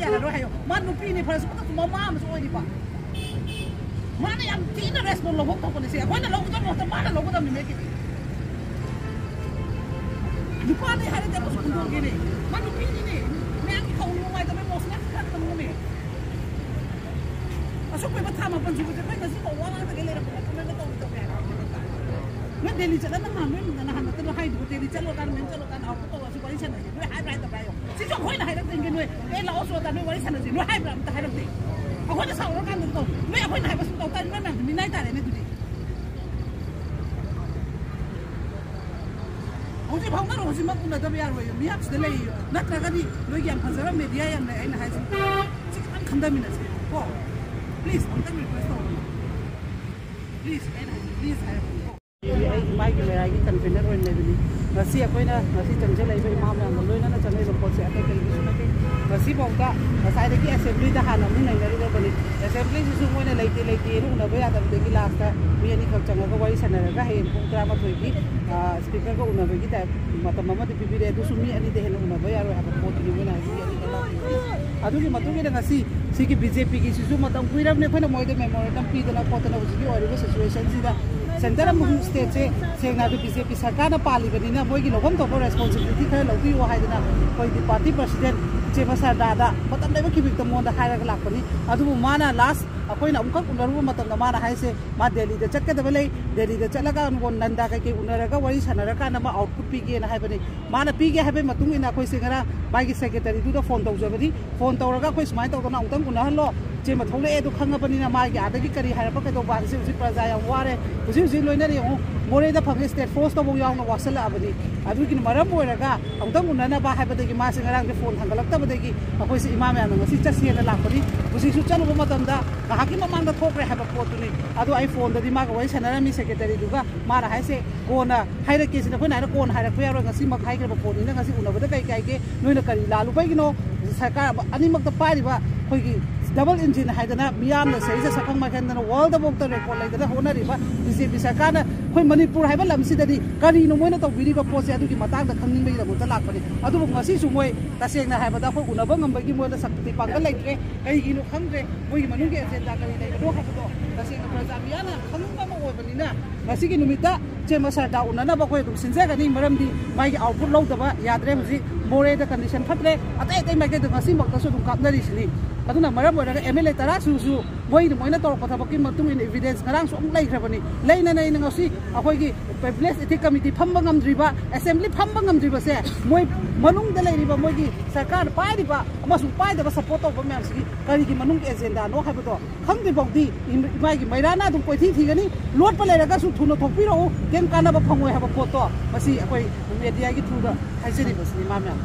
यार है मान नुपी ने फर्स्ट को ममा म सो ओइदि बा मान याम तीन रेस्पॉन्स लोग तो कोने से कोने लोग तो मत मान लोग तो मे के नुपा ने हारे ते बस कुंडो के ने मान नुपी ने मैं की खाऊ नु माइ तो मैं मोस ने खत तो में असो कोई बता म पन जुगु ते मैं नसी को वाला ते गेले रे मैं तो पे मैं दिल्ली चला ना मैं ना हन तो हाई दु दिल्ली चलो कान मैं चलो कान आप तो वासी बड़ी छन नु हाई ब्राइट तो bio si cho khoi na hai dak tin kin we e lao so ta we wari san si no hai bram ta hai dak ti a khoi na sa ro kan to me a khoi na hai ba su to ta me ma mi nai ta le ne tu di ho ji phang na ro si ma ku na da ya ro mi hak de le na tra ga di lo yam pha sa media yam ne ai na hai si si kan kham da mi na si ko please I'm going to request please please ai mai ki me ai ki convener wen ne di ngasi akoina ngasi changje lai bai mam na loina na chanai ro pose akai kai su na kai ngasi bongka ngasai de ki assembly da hana mi nai ngari ro bani assembly su moina leite ru na ba ya da de ki last ta mi ani khak changa ga wai sana ga he pung tra ma thoi ki speaker ga una ba ki ta matam ma de pibi de du su mi ani de he una ba ya ro ha ba pot ni moina ki ani ka la adu ki matu ki da ngasi si ki BJP ki su matam kuirab ne phana moi de memorandum pi da na pot na uji ori ba situation si da Center of State saying that the BJP Sarkana Pali, but in a way, one of responsibility, Loki, or Haidana, for the party president, Chevasar Dada, but I'm never keeping them on the higher laponi. Adu Mana last, a point of room at the Mana Hise, Madeli, the Chaka the Valley, Delhi, the Chalaga, one Nandaka, Unaraga, Waris, and Rakana output Pigi and Habani. Mana Pigi have been Matung in a Quisingara, by the secretary to the phone of phone Toraga, which might have gone out on Unalo. Jema thole edu khanga pani na ma ya da ki kari har pa ka do ban se usi prajaya ware usi loina re more da phang state force to bo yaung na wasala abadi adu kin maram boiraga amdam unana ba ha ba de ki ma singarang de phone hangalak ta ba de ki akoi se imam ya ngasi chasi na la pani usi su chalu ba matam da ka ki mamang da thok re ha ba pot ni adu I phone da di ma ga wai sanara mi secretary du ga ma ra hai se ko na hai ra ke sin ko na ra ko na hai ra ya ro ngasi ma khai ke ba phone ni ngasi una ba da kai kai ke noina kari lalu pai ki no sarkar ani mak ta pai ba khoi ki double engine haidana miyam na sei sa sakhang ma khan na world of the record like da hona ri ba BJP sarkar khoi manipur haiba lamsi da di kari no moina to biri ba pose adu ki matang da khangning bai da mo ta lak pani adu bu ngasi su moi ta seng na haiba da khoi unaba ngam ba gi mo da sakti pangal like re kai gi no khangre moi gi manung ge agenda kari dai do ha do ta seng na praja miyana khangung ba mo oi bani na ngasi gi numita chema sar da unana ba khoi dum sinja ga ni maram di mai gi output lo da ba yadre huji more da condition phatre atai atai mai ge da ngasi mak ta so dum kap na ri sini aduna maram ora MLA tara su moi ni moina tor kotha bakin matung in evidence ngarang so lai khrabani leina nei ngasi akhoi gi place ethic committee phamba ngam driba assembly phamba ngam driba se moi manung da lai riba moi gi sarkar pai riba amasu pai da support of mem si kari gi manung agenda no haiba to khangdi bogdi mai gi mairana dum koi thi gani lot pa lera ga su thuno thokpi ro kem kana ba phangoi haba photo masi akhoi media gi thu da haiseri bas ni ma mem